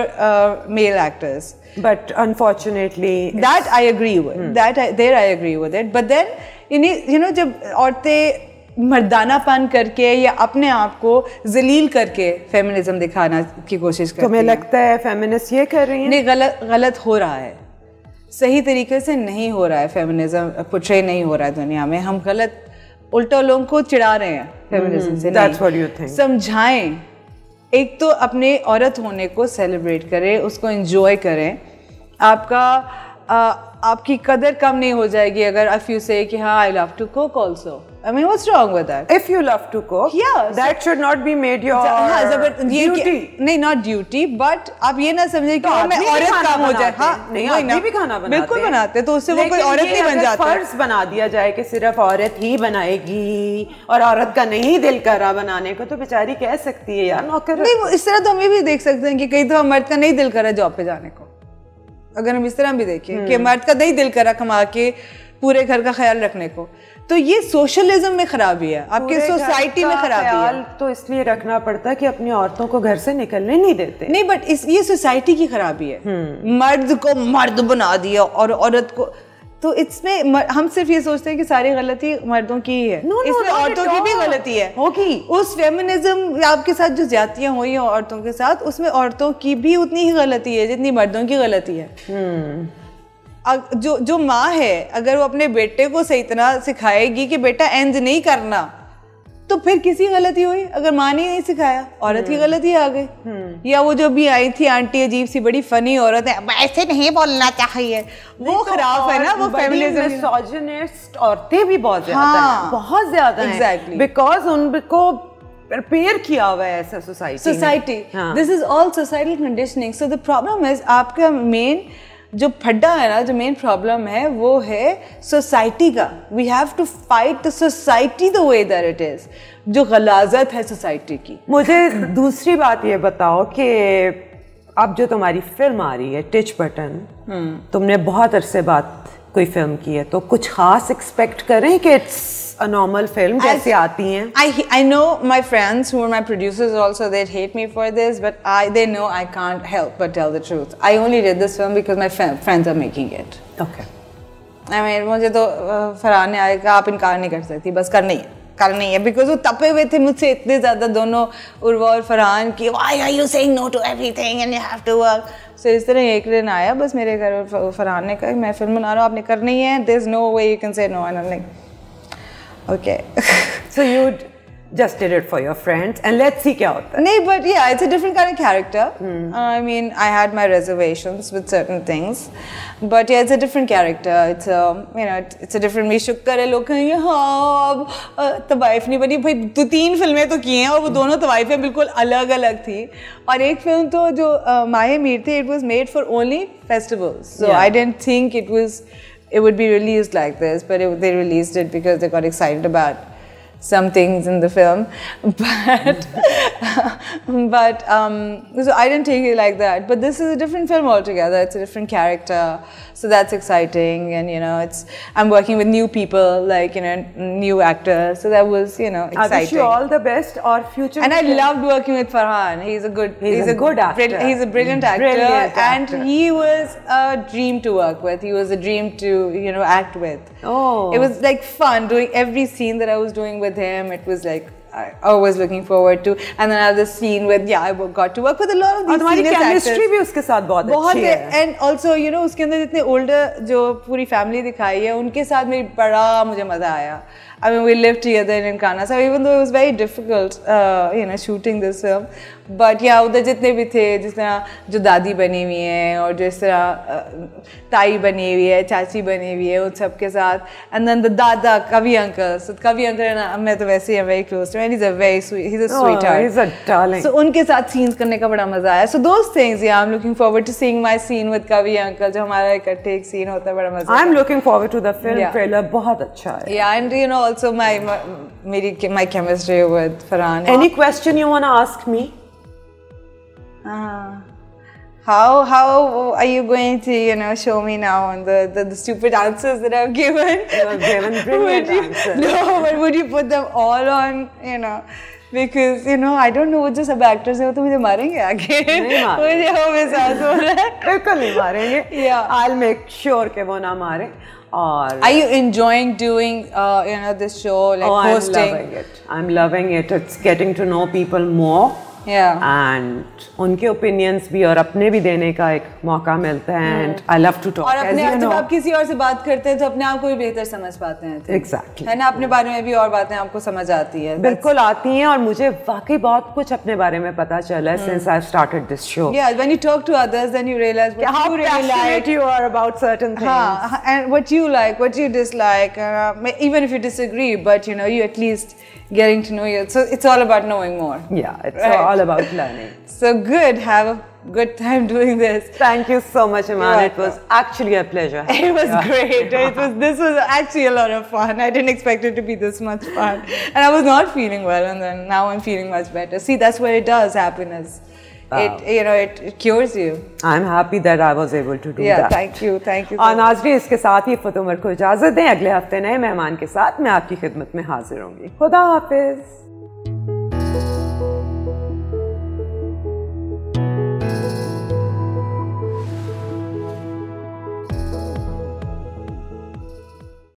Speaker 1: male actors.
Speaker 2: But unfortunately,
Speaker 1: that I agree with. There I agree with it. But then, you know, जब औरतें मर्दानापन करके या अपने आप को जलील करके feminism दिखाना की कोशिश करती हैं.
Speaker 2: तुम्हें लगता है फेमिनिस्ट ये कर रही हैं?
Speaker 1: नहीं, गलत हो रहा है. सही तरीके से नहीं हो रहा है. फेमिनिज्म पोर्ट्रे नहीं हो रहा है दुनिया में. हम गलत उल्टा लोगों को चिढ़ा रहे हैं फेमिनिज्म से.
Speaker 2: That's what you think.
Speaker 1: समझाएं. एक तो अपने औरत होने को सेलिब्रेट करें, उसको एंजॉय करें. आपकी कदर कम नहीं हो जाएगी अगर इफ यू से कि हाँ I love to cook also. I mean, what's wrong with that?
Speaker 2: If you love to cook,
Speaker 1: yeah,
Speaker 2: that should not be made your duty.
Speaker 1: नहीं, not duty, but आप ये ना समझे कि मैं औरत काम हो जाए. हाँ,
Speaker 2: नहीं, आदमी भी खाना बनाते हैं.
Speaker 1: बिल्कुल बनाते हैं, तो उससे वो कोई औरत नहीं बन जाता.
Speaker 2: फर्ज बना दिया जाए कि सिर्फ औरत ही बनाएगी और औरत का नहीं दिल करा बनाने को, तो बेचारी कह सकती है यार नौकर.
Speaker 1: नहीं, इस तरह तो हम ये भी देख सकते हैं कि कई तो मर्द का नहीं दिल करा जॉब पे जाने को. अगर हम इस तरह भी देखें कि मर्द का नहीं दिल करा कमा के पूरे घर का ख्याल रखने को, तो ये सोशलिज्म में खराबी है, आपके सोसाइटी में खराबी है.
Speaker 2: तो इसलिए रखना पड़ता है कि अपनी औरतों को घर से निकलने नहीं देते.
Speaker 1: नहीं, बट ये सोसाइटी की खराबी है. मर्द को मर्द बना दिया और औरत को, तो इसमें हम सिर्फ ये सोचते हैं कि सारी गलती मर्दों की ही है. इसमें औरतों की भी गलती है. होगी. उस फेमिनिज्म आपके साथ जो ज्यादतियां हुई हैं औरतों के साथ, उसमें औरतों की भी उतनी ही गलती है जितनी मर्दों की गलती है. जो माँ है, अगर वो अपने बेटे को सही तरह सिखाएगी कि बेटा एंज नहीं करना, तो फिर किसी गलती हुई. अगर माँ ने नहीं सिखाया, औरत की गलती आ गई. या वो जो भी आई थी आंटी, अजीब सी बड़ी फनी औरत है, ऐसे नहीं बोलना चाहिए, वो खराब है ना. वो फेमिनिज्म,
Speaker 2: मिसोजिनिस्ट औरतें भी बहुत ज्यादा हैं, बहुत ज्यादा हैं. एग्जैक्टली, बिकॉज उनको प्रिपेयर किया हुआ है ऐसा society.
Speaker 1: This is all societal conditioning. So the problem is, आपका मेन जो फड्डा है ना, जो मेन प्रॉब्लम है वो है सोसाइटी का. We have to fight the society the way that it is. जो गलाजत है सोसाइटी की.
Speaker 2: मुझे दूसरी बात ये बताओ कि अब जो तुम्हारी फिल्म आ रही है टिच बटन, तुमने बहुत अरसे बाद कोई फिल्म की है, तो कुछ खास एक्सपेक्ट करें कि इट्स a normal film जैसे आती हैं?
Speaker 1: I know my friends who are my producers also, they'd hate me for this, but they know I can't help but tell the truth. I only did this film because my friends are making it.
Speaker 2: Okay.
Speaker 1: I mean, मुझे तो फरहान ने आया, आप इनकार नहीं कर सकती, बस करनी है, because वो तपे हुए थे मुझसे इतने ज़्यादा, दोनों उर्वा और फरहान की, why are you saying no to everything and you have to work. So इस तरह एक दिन आया बस मेरे घर, और फरहान ने कहा मैं फिल्म बना रहा हूँ, आपने करनी है, there's no way you can say no. And I'm like, okay.
Speaker 2: So you just did it for your friends, and let's see क्या होता है.
Speaker 1: नहीं, but yeah, it's a different kind of character. I mean, I had my reservations with certain things, but yeah, it's a different character. It's a, you know, it's a different. मैं शुक्र है लोग कहेंगे हाँ अब तवाइफ नहीं बनी. भाई 2-3 फिल्में तो की हैं और वो दोनों तवाइफें बिल्कुल अलग अलग थी. और एक फिल्म तो जो माहे मीर थी, it was made for only festivals. So I didn't think it would be released like this, but they released it because they got excited about some things in the film, but so I didn't take it like that. But this is a different film altogether. It's a different character, so that's exciting. And you know, I'm working with new people, like new actors, so that was exciting.
Speaker 2: I wish you all the best or future.
Speaker 1: And I loved working with Farhan. He's a good actor. He's a brilliant actor, and he was a dream to work with. He was a dream to act with.
Speaker 2: Oh,
Speaker 1: it was like fun doing every scene that I was doing with him. It was like I was looking forward to, and then I have this scene with I got to work with a lot of these senior actors.
Speaker 2: chemistry भी उसके साथ बहुत अच्छी है.
Speaker 1: And also उसके अंदर जितने older जो पूरी family दिखाई है, उनके साथ मेरी बड़ा मुझे मजा आया. I mean, we lived together in Encana, so even though it was very difficult, shooting this film, but yeah, उधर जितने भी थे, जिस तरह जो दादी बनी हुई हैं और जिस तरह ताई बनी हुई है, चाची बनी हुई है, उन सब के साथ, and then the दादा Kavi uncle, so Kavi uncle and मैं तो वैसे ही very close to him, and he's a sweetheart.
Speaker 2: He's a darling.
Speaker 1: So उनके साथ scenes करने का बड़ा मजा आया. So those things, yeah, I'm looking forward to seeing my scene with Kavi uncle, जो हमारा इकट्ठे एक scene होता है, बड़ा मजा.
Speaker 2: I'm looking forward to the film trailer. बहुत अच्छा है.
Speaker 1: Yeah, and also my chemistry with Farhan.
Speaker 2: Any question you want to ask me?
Speaker 1: How are you going to show me now on the stupid answers that I've given?
Speaker 2: You have given brilliant answers.
Speaker 1: No, but would you put them all on because I don't know, जो सब actors हैं वो तो मुझे मारेंगे आगे.
Speaker 2: नहीं मारेंगे.
Speaker 1: मुझे वो महसूस हो रहा है.
Speaker 2: बिल्कुल नहीं मारेंगे.
Speaker 1: Yeah.
Speaker 2: I'll make sure कि वो ना मारे.
Speaker 1: Are you enjoying doing this show, like hosting?
Speaker 2: I'm loving it. It's getting to know people more. And उनके ओपिनियंस भी और अपने भी देने का एक मौका मिलता है and I love to talk.
Speaker 1: और अपने जब आप किसी और से बात करते हैं तो अपने आप को भी बेहतर समझ पाते हैं।
Speaker 2: एग्जैक्टली,
Speaker 1: है ना, अपने बारे में भी और बातें आपको समझ आती है।
Speaker 2: बिल्कुल आती हैं, और मुझे वाकई बहुत कुछ अपने बारे में पता चला है since I started this show.
Speaker 1: Yeah, when you talk to others then you realize what
Speaker 2: how
Speaker 1: you really like,
Speaker 2: you are about certain things,
Speaker 1: and what you like, what you dislike, even if you disagree, but you know, you at least getting to know you. So it's all about knowing more.
Speaker 2: Yeah, it's all about learning.
Speaker 1: So good, have a good time doing this.
Speaker 2: Thank you so much, Iman. It was actually a pleasure.
Speaker 1: It was great. This was actually a lot of fun. I didn't expect it to be this much fun, and I was not feeling well, and then now I'm feeling much better. See, that's what it does. Happiness. It cures you.
Speaker 2: I'm happy that I was able to do that.
Speaker 1: Yeah, thank you.
Speaker 2: और नाज़रीन, इसके साथ ही फत उमर को इजाज़त दें। अगले हफ्ते नए मेहमान के साथ मैं आपकी खिदमत में हाजिर होंगी। खुदा हाफिज़।